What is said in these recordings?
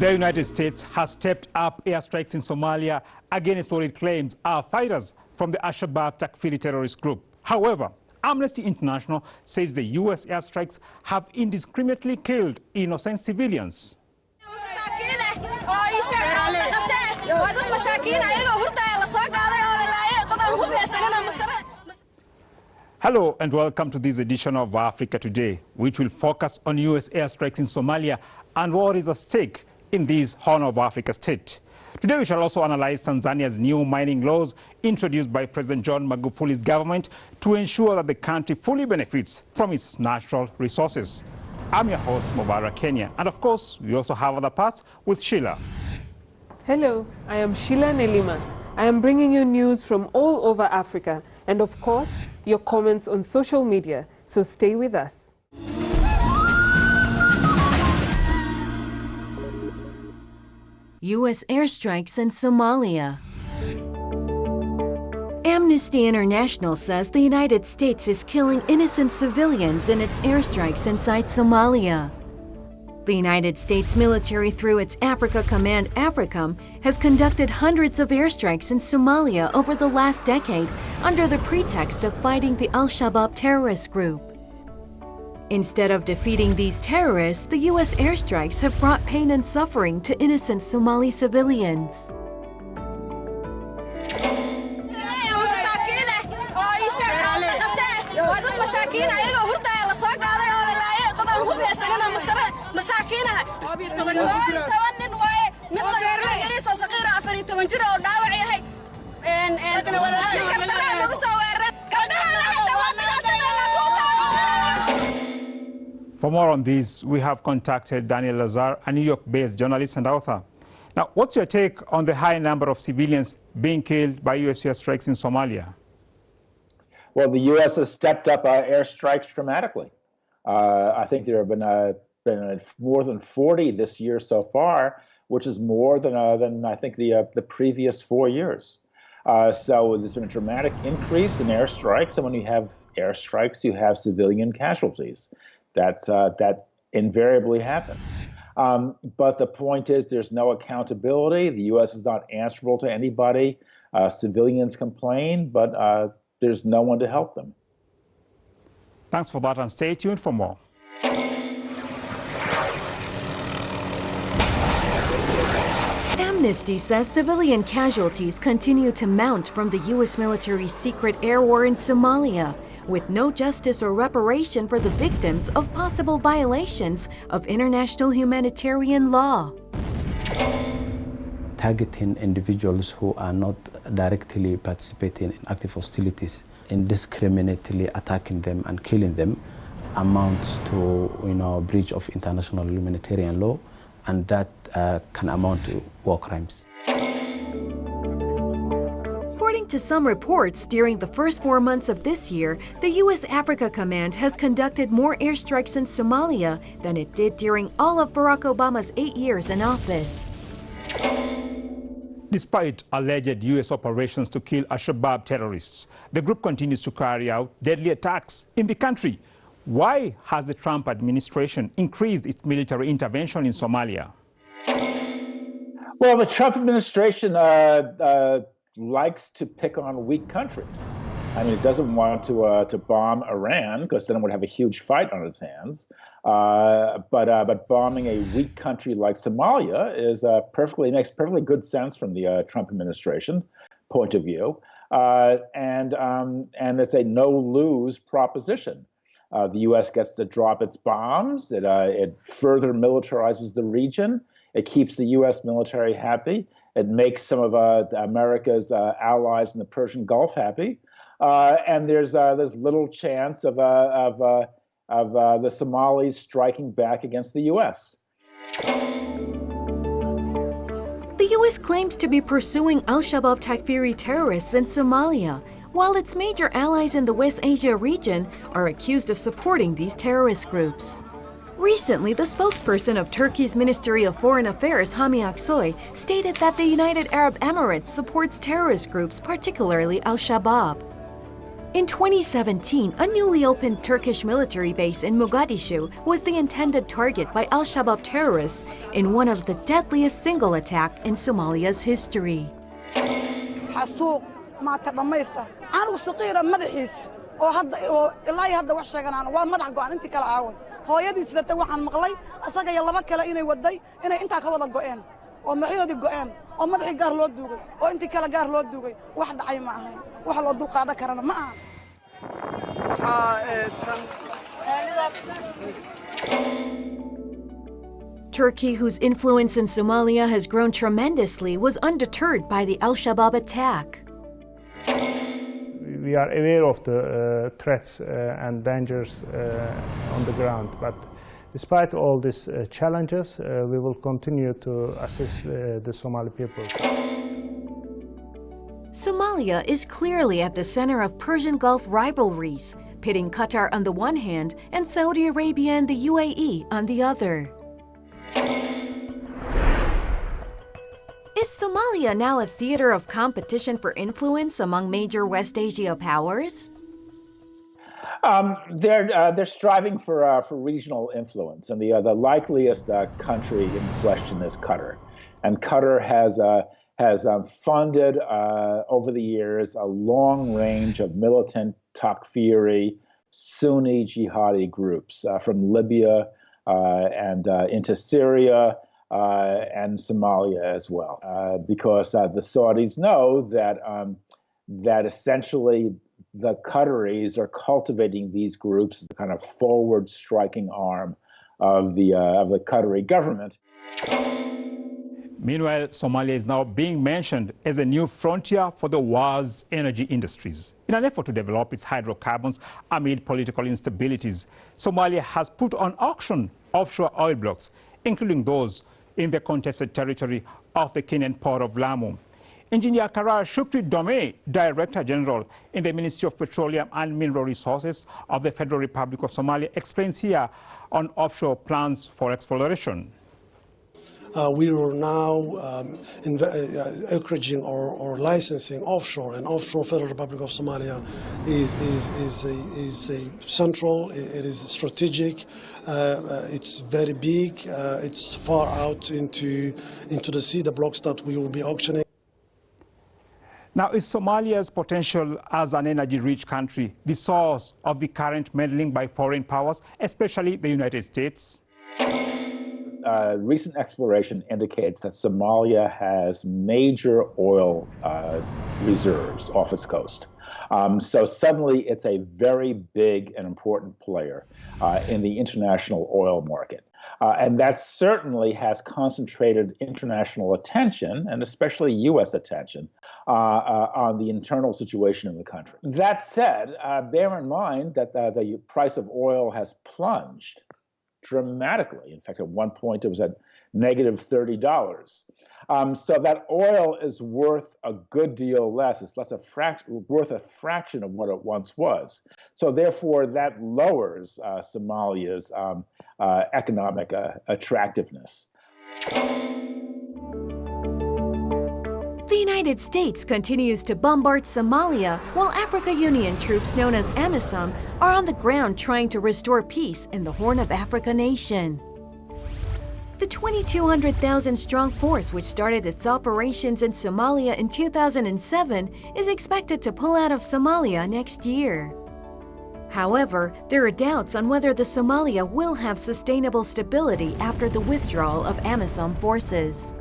The United States has stepped up airstrikes in Somalia against what it claims are fighters from the Al-Shabaab takfiri terrorist group. However, Amnesty International says the U.S. airstrikes have indiscriminately killed innocent civilians. Hello and welcome to this edition of Africa Today, which will focus on U.S. airstrikes in Somalia and what is at stake in this Horn of Africa state. Today we shall also analyze Tanzania's new mining laws introduced by President John Magufuli's government to ensure that the country fully benefits from its natural resources. I'm your host, Mubarak Kenya, and of course we also have other parts with Sheila. Hello, I am Sheila Nelima. I am bringing you news from all over Africa and of course your comments on social media, so stay with us. U.S. airstrikes in Somalia. Amnesty International says the United States is killing innocent civilians in its airstrikes inside Somalia. The United States military, through its Africa Command AFRICOM, has conducted hundreds of airstrikes in Somalia over the last decade under the pretext of fighting the Al-Shabaab terrorist group. Instead of defeating these terrorists, the U.S. airstrikes have brought pain and suffering to innocent Somali civilians. For more on this, we have contacted Daniel Lazar, a New York-based journalist and author. Now, what's your take on the high number of civilians being killed by U.S. airstrikes in Somalia? Well, the U.S. has stepped up airstrikes dramatically. I think there have been more than 40 this year so far, which is more than I think the previous 4 years. So there's been a dramatic increase in airstrikes, and when you have airstrikes, you have civilian casualties. That invariably happens. But the point is there's no accountability. The U.S. is not answerable to anybody. Civilians complain, but there's no one to help them. Thanks for that, and stay tuned for more. Amnesty says civilian casualties continue to mount from the U.S. military's secret air war in Somalia, with no justice or reparation for the victims of possible violations of international humanitarian law. Targeting individuals who are not directly participating in active hostilities, indiscriminately attacking them and killing them amounts to breach of international humanitarian law, and that can amount to war crimes. According to some reports, during the first 4 months of this year, the U.S. Africa Command has conducted more airstrikes in Somalia than it did during all of Barack Obama's 8 years in office. Despite alleged U.S. operations to kill Al-Shabaab terrorists, the group continues to carry out deadly attacks in the country. Why has the Trump administration increased its military intervention in Somalia? Well, the Trump administration likes to pick on weak countries. I mean, it doesn't want to bomb Iran because then it would have a huge fight on its hands. But bombing a weak country like Somalia is makes perfectly good sense from the Trump administration point of view, and it's a no-lose proposition. The U.S. gets to drop its bombs. It further militarizes the region. It keeps the U.S. military happy. It makes some of America's allies in the Persian Gulf happy, and there's little chance of the Somalis striking back against the U.S. The U.S. claims to be pursuing Al-Shabaab takfiri terrorists in Somalia, while its major allies in the West Asia region are accused of supporting these terrorist groups. Recently, the spokesperson of Turkey's Ministry of Foreign Affairs, Hami Aksoy, stated that the United Arab Emirates supports terrorist groups, particularly Al-Shabaab. In 2017, a newly opened Turkish military base in Mogadishu was the intended target by Al-Shabaab terrorists in one of the deadliest single attacks in Somalia's history. Turkey, whose influence in Somalia has grown tremendously, was undeterred by the Al-Shabaab attack. We are aware of the threats and dangers on the ground, but despite all these challenges, we will continue to assist the Somali people. Somalia is clearly at the center of Persian Gulf rivalries, pitting Qatar on the one hand and Saudi Arabia and the UAE on the other. Is Somalia now a theater of competition for influence among major West Asia powers? They're striving for regional influence, and the likeliest country in question is Qatar, and Qatar has funded over the years a long range of militant takfiri Sunni jihadi groups from Libya and into Syria and Somalia as well, because the Saudis know that essentially the Qataris are cultivating these groups as a kind of forward-striking arm of the Qatari government. Meanwhile, Somalia is now being mentioned as a new frontier for the world's energy industries. In an effort to develop its hydrocarbons amid political instabilities, Somalia has put on auction offshore oil blocks, including those in the contested territory of the Kenyan port of Lamu. Engineer Karar Shukri Dome, Director General in the Ministry of Petroleum and Mineral Resources of the Federal Republic of Somalia, explains here on offshore plans for exploration. We are now encouraging or licensing offshore, and offshore Federal Republic of Somalia is a central, it is strategic, it's very big, it's far out into the sea, the blocks that we will be auctioning. Now, is Somalia's potential as an energy-rich country the source of the current meddling by foreign powers, especially the United States? Recent exploration indicates that Somalia has major oil reserves off its coast. So suddenly it's a very big and important player in the international oil market. And that certainly has concentrated international attention, and especially U.S. attention, on the internal situation in the country. That said, bear in mind that the price of oil has plunged dramatically. In fact, at one point it was at negative $30. So that oil is worth a good deal less. It's worth a fraction of what it once was. So therefore, that lowers Somalia's economic attractiveness. The United States continues to bombard Somalia, while Africa Union troops known as AMISOM are on the ground trying to restore peace in the Horn of Africa nation. The 2,200,000-strong force, which started its operations in Somalia in 2007, is expected to pull out of Somalia next year. However, there are doubts on whether the Somalia will have sustainable stability after the withdrawal of AMISOM forces.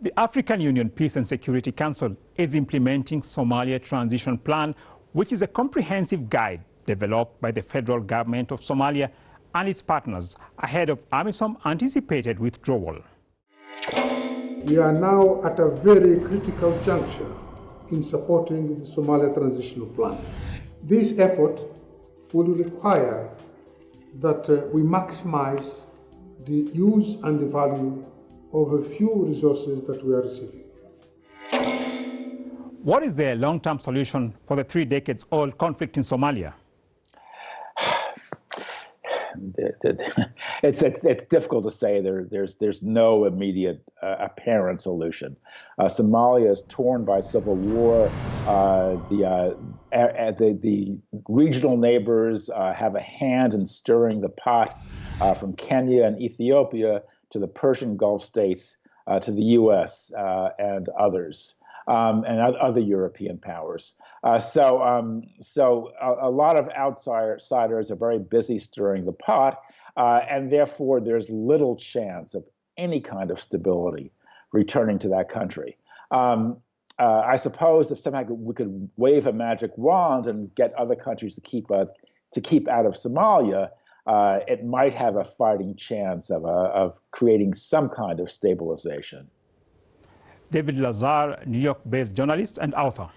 The African Union Peace and Security Council is implementing Somalia Transition Plan, which is a comprehensive guide developed by the federal government of Somalia and its partners ahead of AMISOM anticipated withdrawal. We are now at a very critical juncture in supporting the Somalia Transitional Plan. This effort will require that we maximize the use and the value of a few resources that we are receiving. What is the long-term solution for the 3 decades-old conflict in Somalia? it's difficult to say. There's no immediate apparent solution. Somalia is torn by civil war. The regional neighbors have a hand in stirring the pot, from Kenya and Ethiopia to the Persian Gulf states to the U.S. And others. And other European powers. So a lot of outsiders are very busy stirring the pot, and therefore there's little chance of any kind of stability returning to that country. I suppose if somehow we could wave a magic wand and get other countries to keep out of Somalia, it might have a fighting chance of creating some kind of stabilization. David Lazar, New York-based journalist and author.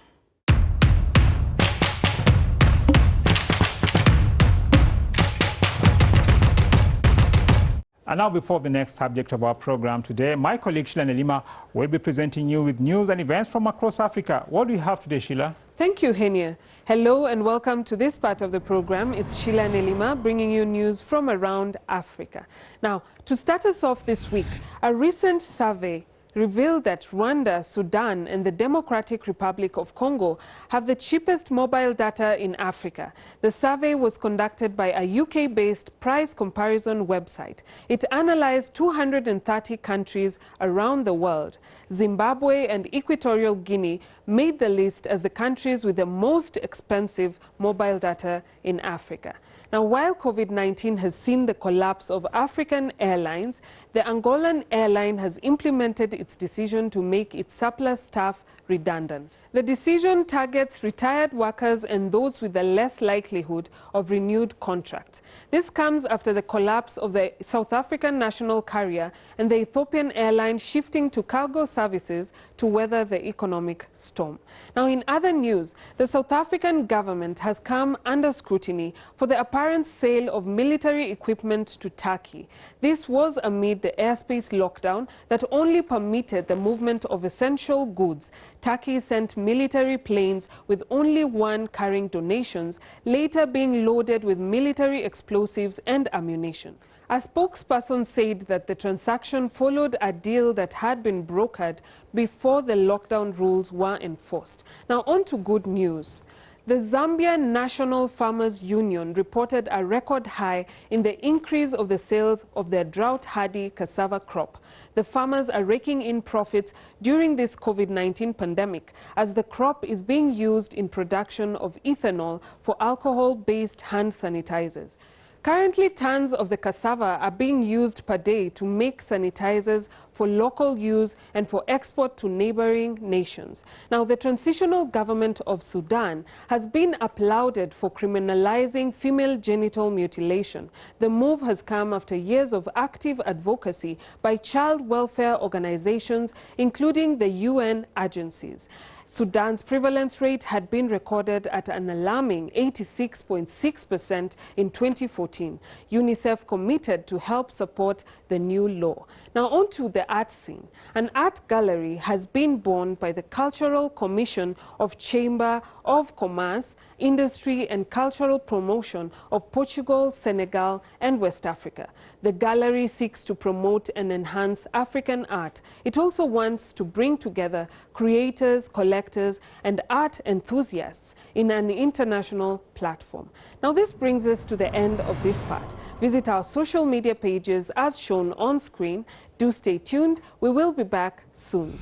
And now, before the next subject of our program today, my colleague Sheila Nelima will be presenting you with news and events from across Africa. What do you have today, Sheila? Thank you, Henia. Hello and welcome to this part of the program. It's Sheila Nelima bringing you news from around Africa. Now, to start us off this week, a recent survey revealed that Rwanda, Sudan and the Democratic Republic of Congo have the cheapest mobile data in Africa. The survey was conducted by a UK-based price comparison website. It analyzed 230 countries around the world. Zimbabwe and Equatorial Guinea made the list as the countries with the most expensive mobile data in Africa. Now, while COVID-19 has seen the collapse of African airlines, the Angolan airline has implemented its decision to make its surplus staff redundant. The decision targets retired workers and those with the less likelihood of renewed contracts. This comes after the collapse of the South African national carrier and the Ethiopian airline shifting to cargo services to weather the economic storm. Now, in other news, the South African government has come under scrutiny for the apparent sale of military equipment to Turkey. This was amid the airspace lockdown that only permitted the movement of essential goods. Turkey sent military planes with only one carrying donations, later being loaded with military explosives and ammunition. A spokesperson said that the transaction followed a deal that had been brokered before the lockdown rules were enforced. Now, on to good news. The Zambia National Farmers Union reported a record high in the increase of the sales of their drought-hardy cassava crop. The farmers are raking in profits during this COVID-19 pandemic as the crop is being used in production of ethanol for alcohol-based hand sanitizers. Currently, tons of the cassava are being used per day to make sanitizers for local use and for export to neighboring nations. Now, the transitional government of Sudan has been applauded for criminalizing female genital mutilation. The move has come after years of active advocacy by child welfare organizations, including the UN agencies. Sudan's prevalence rate had been recorded at an alarming 86.6% in 2014. UNICEF committed to help support the new law. Now, on to the art scene. An art gallery has been born by the Cultural Commission of Chamber of Commerce, Industry and Cultural Promotion of Portugal, Senegal and West Africa. The gallery seeks to promote and enhance African art. It also wants to bring together creators, collectors and art enthusiasts in an international platform. Now, this brings us to the end of this part. Visit our social media pages as shown on screen. Do stay tuned. We will be back soon.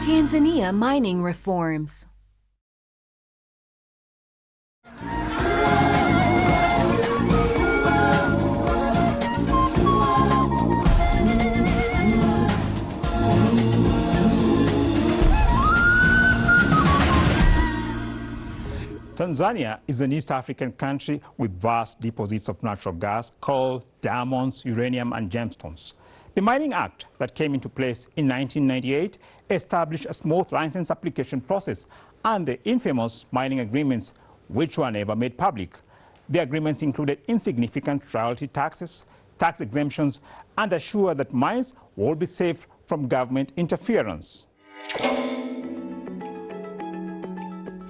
Tanzania mining reforms. Tanzania is an East African country with vast deposits of natural gas, coal, diamonds, uranium and gemstones. The Mining Act that came into place in 1998 established a smooth license application process and the infamous mining agreements, which were never made public. The agreements included insignificant royalty taxes, tax exemptions, and assured that mines would be safe from government interference.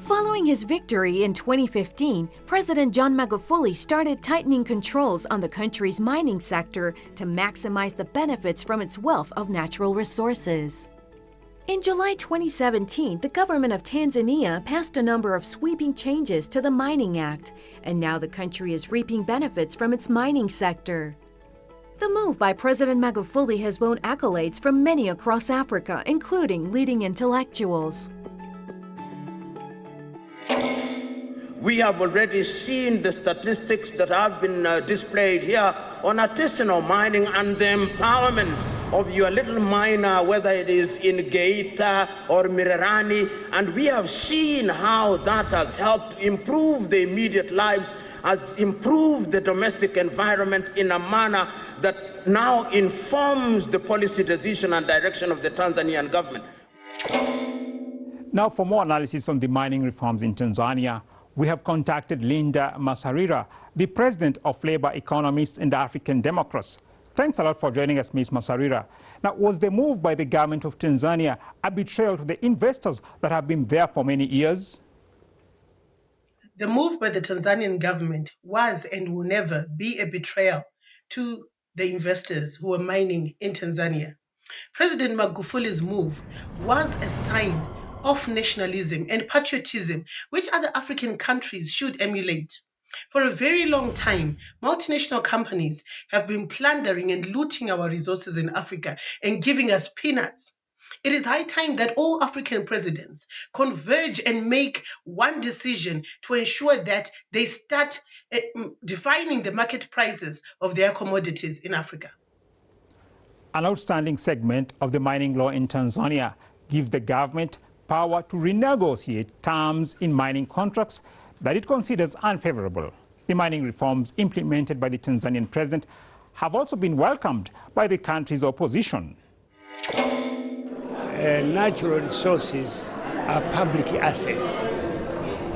Following his victory in 2015, President John Magufuli started tightening controls on the country's mining sector to maximize the benefits from its wealth of natural resources. In July 2017, the government of Tanzania passed a number of sweeping changes to the Mining Act, and now the country is reaping benefits from its mining sector. The move by President Magufuli has won accolades from many across Africa, including leading intellectuals. We have already seen the statistics that have been displayed here on artisanal mining and the empowerment of your little miner, whether it is in Geita or Mirerani, and we have seen how that has helped improve the immediate lives, has improved the domestic environment in a manner that now informs the policy decision and direction of the Tanzanian government. Now, for more analysis on the mining reforms in Tanzania, we have contacted Linda Masarira, the president of Labour Economists and African Democrats. Thanks a lot for joining us, Ms. Masarira. Now, was the move by the government of Tanzania a betrayal to the investors that have been there for many years? The move by the Tanzanian government was and will never be a betrayal to the investors who are mining in Tanzania. President Magufuli's move was a sign of nationalism and patriotism, which other African countries should emulate. For a very long time, multinational companies have been plundering and looting our resources in Africa and giving us peanuts. It is high time that all African presidents converge and make one decision to ensure that they start defining the market prices of their commodities in Africa. An outstanding segment of the mining law in Tanzania gives the government power to renegotiate terms in mining contracts that it considers unfavorable. The mining reforms implemented by the Tanzanian president have also been welcomed by the country's opposition. Natural resources are public assets.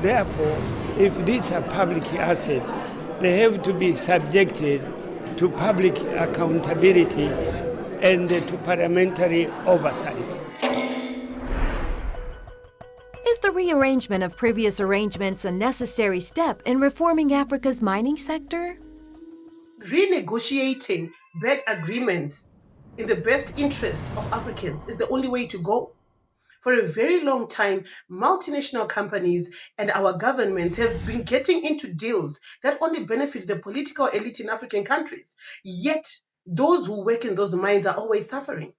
Therefore, if these are public assets, they have to be subjected to public accountability and to parliamentary oversight. Is the rearrangement of previous arrangements a necessary step in reforming Africa's mining sector? Renegotiating bad agreements in the best interest of Africans is the only way to go. For a very long time, multinational companies and our governments have been getting into deals that only benefit the political elite in African countries. Yet, those who work in those mines are always suffering.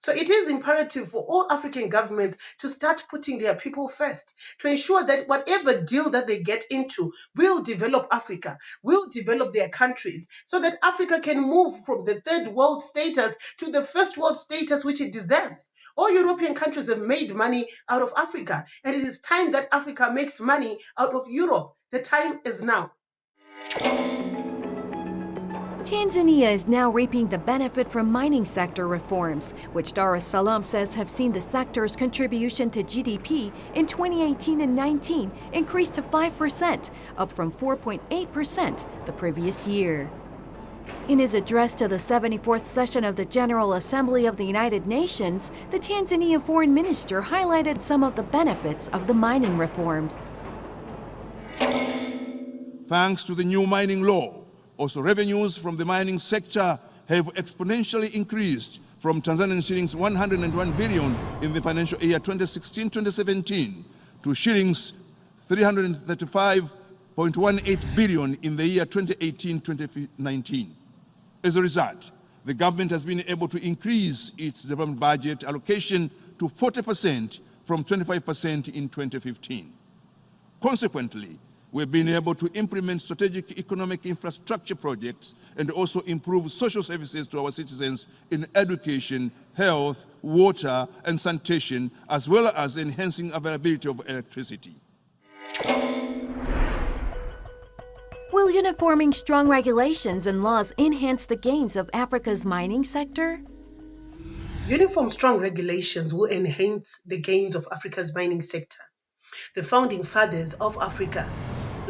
So it is imperative for all African governments to start putting their people first, to ensure that whatever deal that they get into will develop Africa, will develop their countries, so that Africa can move from the third world status to the first world status which it deserves. All European countries have made money out of Africa, and it is time that Africa makes money out of Europe. The time is now. Tanzania is now reaping the benefit from mining sector reforms, which Dar es Salaam says have seen the sector's contribution to GDP in 2018 and 19 increase to 5%, up from 4.8% the previous year. In his address to the 74th session of the General Assembly of the United Nations, the Tanzania Foreign Minister highlighted some of the benefits of the mining reforms. Thanks to the new mining law, also revenues from the mining sector have exponentially increased from Tanzanian shillings 101 billion in the financial year 2016-2017 to shillings 335.18 billion in the year 2018-2019. As a result, the government has been able to increase its development budget allocation to 40% from 25% in 2015. Consequently, we've been able to implement strategic economic infrastructure projects and also improve social services to our citizens in education, health, water, and sanitation, as well as enhancing availability of electricity. Will uniforming strong regulations and laws enhance the gains of Africa's mining sector? Uniform strong regulations will enhance the gains of Africa's mining sector. The founding fathers of Africa,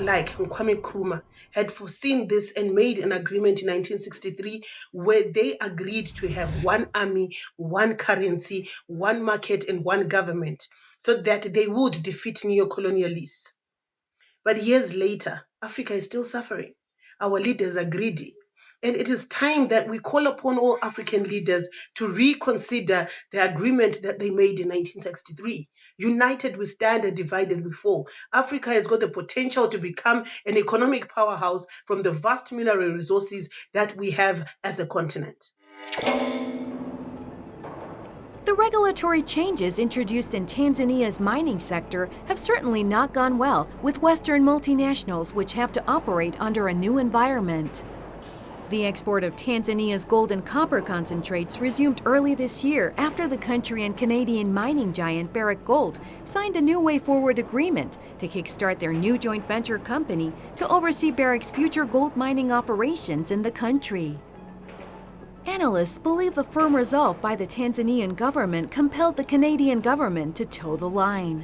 like Kwame Nkrumah had foreseen this and made an agreement in 1963 where they agreed to have one army, one currency, one market, and one government so that they would defeat neo-colonialists. But years later, Africa is still suffering. Our leaders are greedy. And it is time that we call upon all African leaders to reconsider the agreement that they made in 1963. United we stand and divided we fall. Africa has got the potential to become an economic powerhouse from the vast mineral resources that we have as a continent. The regulatory changes introduced in Tanzania's mining sector have certainly not gone well with Western multinationals which have to operate under a new environment. The export of Tanzania's gold and copper concentrates resumed early this year after the country and Canadian mining giant Barrick Gold signed a new way forward agreement to kickstart their new joint venture company to oversee Barrick's future gold mining operations in the country. Analysts believe the firm resolve by the Tanzanian government compelled the Canadian government to toe the line.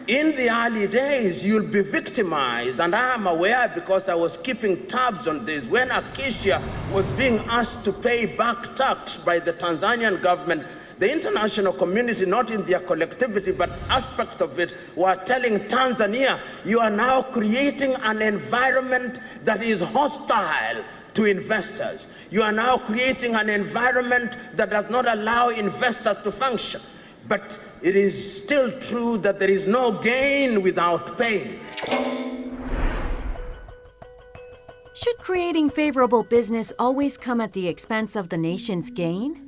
In the early days, you'll be victimized, and I am aware because I was keeping tabs on this. When Acacia was being asked to pay back tax by the Tanzanian government, the international community, not in their collectivity, but aspects of it, were telling Tanzania, you are now creating an environment that is hostile to investors. You are now creating an environment that does not allow investors to function. But it is still true that there is no gain without pain. Should creating favorable business always come at the expense of the nation's gain?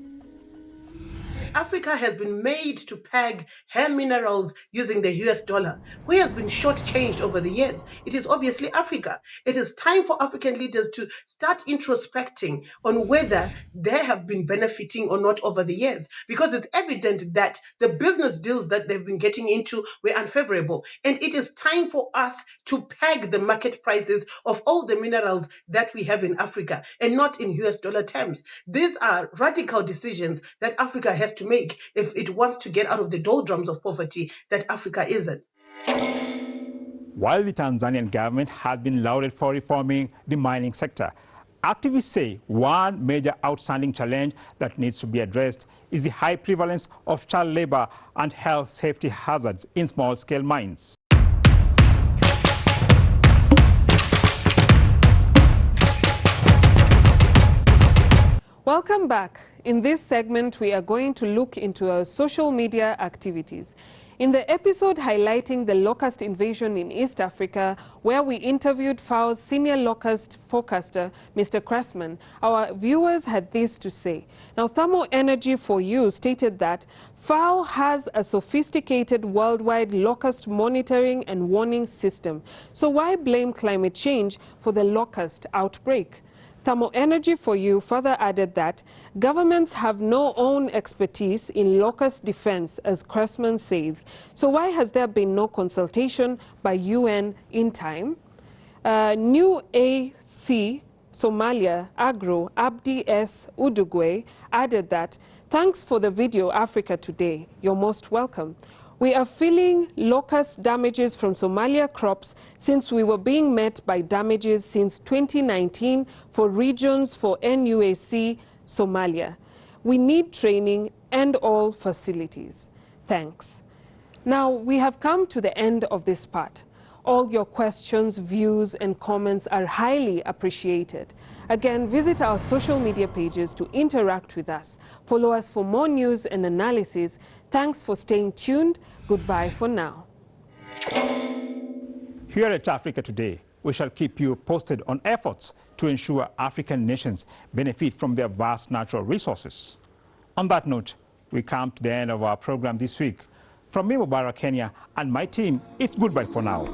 Africa has been made to peg her minerals using the US dollar. Who has been shortchanged over the years? It is obviously Africa. It is time for African leaders to start introspecting on whether they have been benefiting or not over the years, because it's evident that the business deals that they've been getting into were unfavorable. And it is time for us to peg the market prices of all the minerals that we have in Africa and not in US dollar terms. These are radical decisions that Africa has to make if it wants to get out of the doldrums of poverty that Africa is in. While the Tanzanian government has been lauded for reforming the mining sector, activists say one major outstanding challenge that needs to be addressed is the high prevalence of child labor and health safety hazards in small-scale mines. Welcome back. In this segment, we are going to look into our social media activities. In the episode highlighting the locust invasion in East Africa, where we interviewed FAO's senior locust forecaster, Mr. Cressman, our viewers had this to say. Now, Thermal Energy for You stated that FAO has a sophisticated worldwide locust monitoring and warning system. So why blame climate change for the locust outbreak? Thermal Energy for You further added that governments have no own expertise in locust defense, as Cressman says. So why has there been no consultation by UN in time? New AC Somalia Agro Abdi S. Udugwe added that, thanks for the video Africa Today. You're most welcome. We are feeling locust damages from Somalia crops since we were being met by damages since 2019 for regions for NUAC Somalia. We need training and all facilities. Thanks. Now, we have come to the end of this part. All your questions, views, and comments are highly appreciated. Again, visit our social media pages to interact with us. Follow us for more news and analysis. Thanks for staying tuned. Goodbye for now. Here at Africa Today, we shall keep you posted on efforts to ensure African nations benefit from their vast natural resources. On that note, we come to the end of our program this week. From me, Mubarak Kenya, and my team, it's goodbye for now.